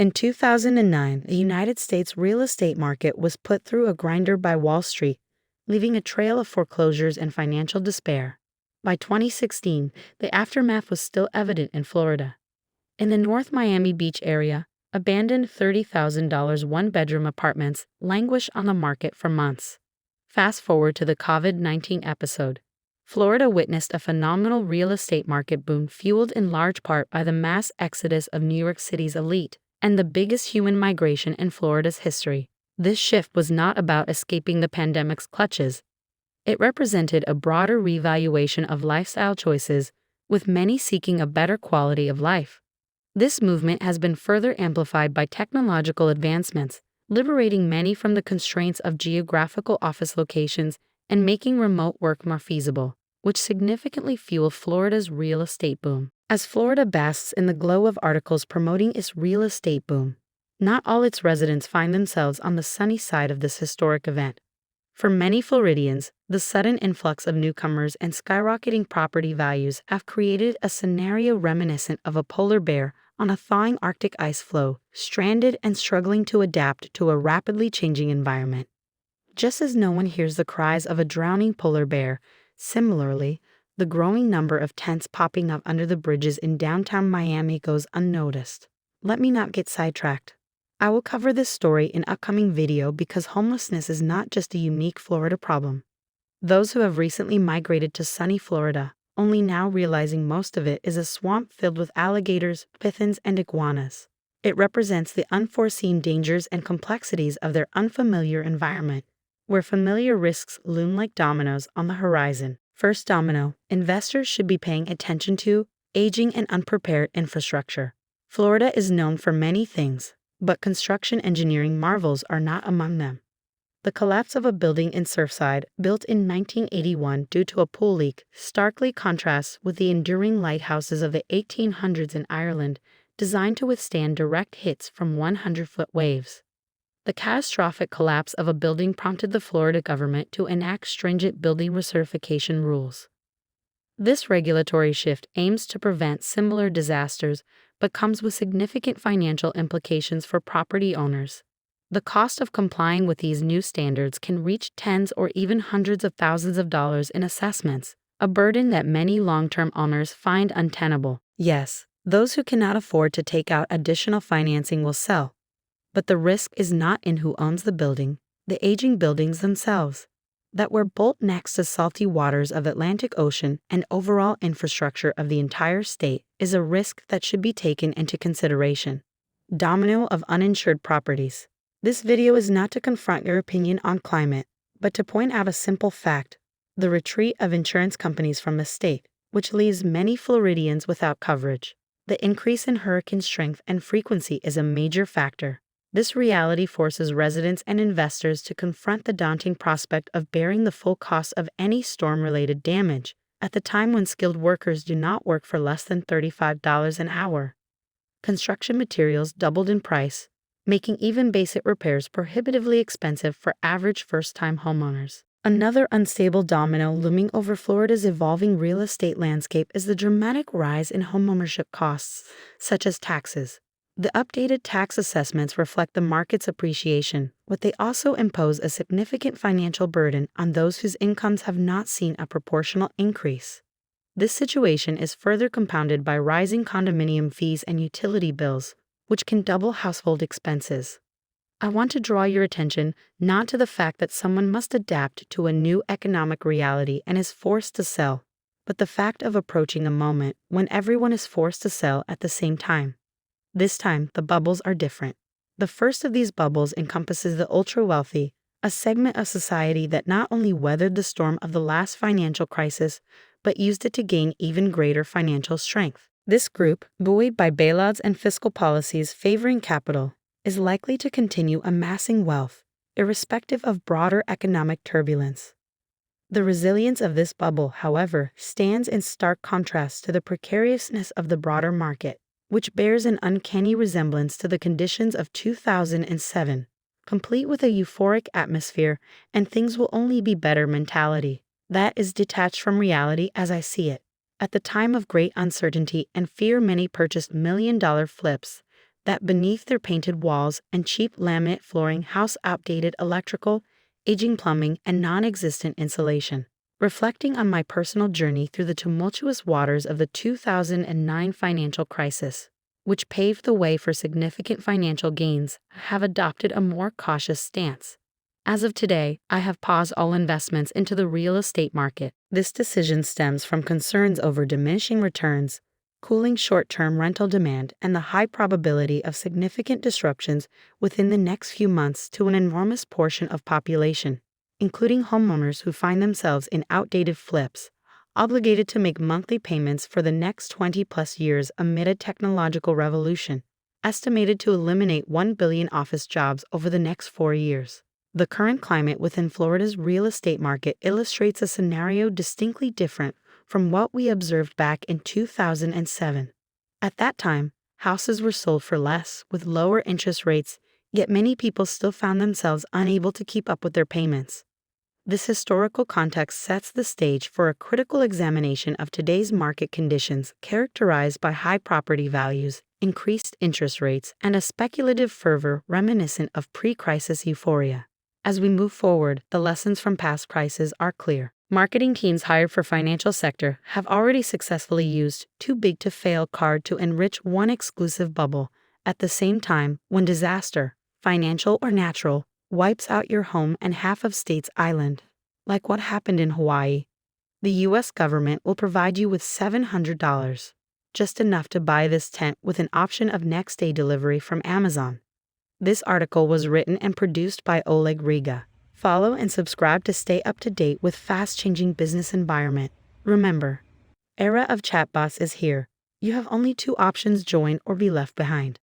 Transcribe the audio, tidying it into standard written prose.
In 2009, the United States real estate market was put through a grinder by Wall Street, leaving a trail of foreclosures and financial despair. By 2016, the aftermath was still evident in Florida. In the North Miami Beach area, abandoned $30,000 one-bedroom apartments languish on the market for months. Fast forward to the COVID-19 episode. Florida witnessed a phenomenal real estate market boom fueled in large part by the mass exodus of New York City's elite and the biggest human migration in Florida's history. This shift was not about escaping the pandemic's clutches. It represented a broader reevaluation of lifestyle choices, with many seeking a better quality of life. This movement has been further amplified by technological advancements, liberating many from the constraints of geographical office locations and making remote work more feasible, which significantly fueled Florida's real estate boom. As Florida basks in the glow of articles promoting its real estate boom, not all its residents find themselves on the sunny side of this historic event. For many Floridians, the sudden influx of newcomers and skyrocketing property values have created a scenario reminiscent of a polar bear on a thawing Arctic ice floe, stranded and struggling to adapt to a rapidly changing environment. Just as no one hears the cries of a drowning polar bear, similarly, the growing number of tents popping up under the bridges in downtown Miami goes unnoticed. Let me not get sidetracked. I will cover this story in upcoming video because homelessness is not just a unique Florida problem. Those who have recently migrated to sunny Florida, only now realizing most of it is a swamp filled with alligators, pythons, and iguanas. It represents the unforeseen dangers and complexities of their unfamiliar environment, where familiar risks loom like dominoes on the horizon. First domino, investors should be paying attention to aging and unprepared infrastructure. Florida is known for many things, but construction engineering marvels are not among them. The collapse of a building in Surfside, built in 1981 due to a pool leak, starkly contrasts with the enduring lighthouses of the 1800s in Ireland, designed to withstand direct hits from 100-foot waves. The catastrophic collapse of a building prompted the Florida government to enact stringent building recertification rules. This regulatory shift aims to prevent similar disasters, but comes with significant financial implications for property owners. The cost of complying with these new standards can reach tens or even hundreds of thousands of dollars in assessments, a burden that many long-term owners find untenable. Yes, those who cannot afford to take out additional financing will sell. But the risk is not in who owns the building, the aging buildings themselves, that we're built next to salty waters of Atlantic Ocean and overall infrastructure of the entire state is a risk that should be taken into consideration. Domino of uninsured properties. This video is not to confront your opinion on climate, but to point out a simple fact: the retreat of insurance companies from the state, which leaves many Floridians without coverage. The increase in hurricane strength and frequency is a major factor. This reality forces residents and investors to confront the daunting prospect of bearing the full cost of any storm-related damage, at the time when skilled workers do not work for less than $35 an hour. Construction materials doubled in price, making even basic repairs prohibitively expensive for average first-time homeowners. Another unstable domino looming over Florida's evolving real estate landscape is the dramatic rise in homeownership costs, such as taxes. The updated tax assessments reflect the market's appreciation, but they also impose a significant financial burden on those whose incomes have not seen a proportional increase. This situation is further compounded by rising condominium fees and utility bills, which can double household expenses. I want to draw your attention not to the fact that someone must adapt to a new economic reality and is forced to sell, but the fact of approaching a moment when everyone is forced to sell at the same time. This time, the bubbles are different. The first of these bubbles encompasses the ultra-wealthy, a segment of society that not only weathered the storm of the last financial crisis, but used it to gain even greater financial strength. This group, buoyed by bailouts and fiscal policies favoring capital, is likely to continue amassing wealth, irrespective of broader economic turbulence. The resilience of this bubble, however, stands in stark contrast to the precariousness of the broader market, which bears an uncanny resemblance to the conditions of 2007, complete with a euphoric atmosphere and things will only be better mentality. That is detached from reality as I see it. At the time of great uncertainty and fear, many purchased million-dollar flips, that beneath their painted walls and cheap laminate flooring house outdated electrical, aging plumbing, and non-existent insulation. Reflecting on my personal journey through the tumultuous waters of the 2009 financial crisis, which paved the way for significant financial gains, I have adopted a more cautious stance. As of today, I have paused all investments into the real estate market. This decision stems from concerns over diminishing returns, cooling short-term rental demand, and the high probability of significant disruptions within the next few months to an enormous portion of population, including homeowners who find themselves in outdated flips, obligated to make monthly payments for the next 20-plus years amid a technological revolution, estimated to eliminate 1 billion office jobs over the next 4 years. The current climate within Florida's real estate market illustrates a scenario distinctly different from what we observed back in 2007. At that time, houses were sold for less, with lower interest rates, yet many people still found themselves unable to keep up with their payments. This historical context sets the stage for a critical examination of today's market conditions characterized by high property values, increased interest rates, and a speculative fervor reminiscent of pre-crisis euphoria. As we move forward, the lessons from past crises are clear. Marketing teams hired for financial sector have already successfully used too big to fail card to enrich one exclusive bubble. At the same time, when disaster, financial or natural, wipes out your home and half of state's island, like what happened in Hawaii, the U.S. government will provide you with $700, just enough to buy this tent with an option of next-day delivery from Amazon. This article was written and produced by Oleg Riga. Follow and subscribe to stay up to date with fast-changing business environment. Remember, era of chatbots is here. You have only two options: join or be left behind.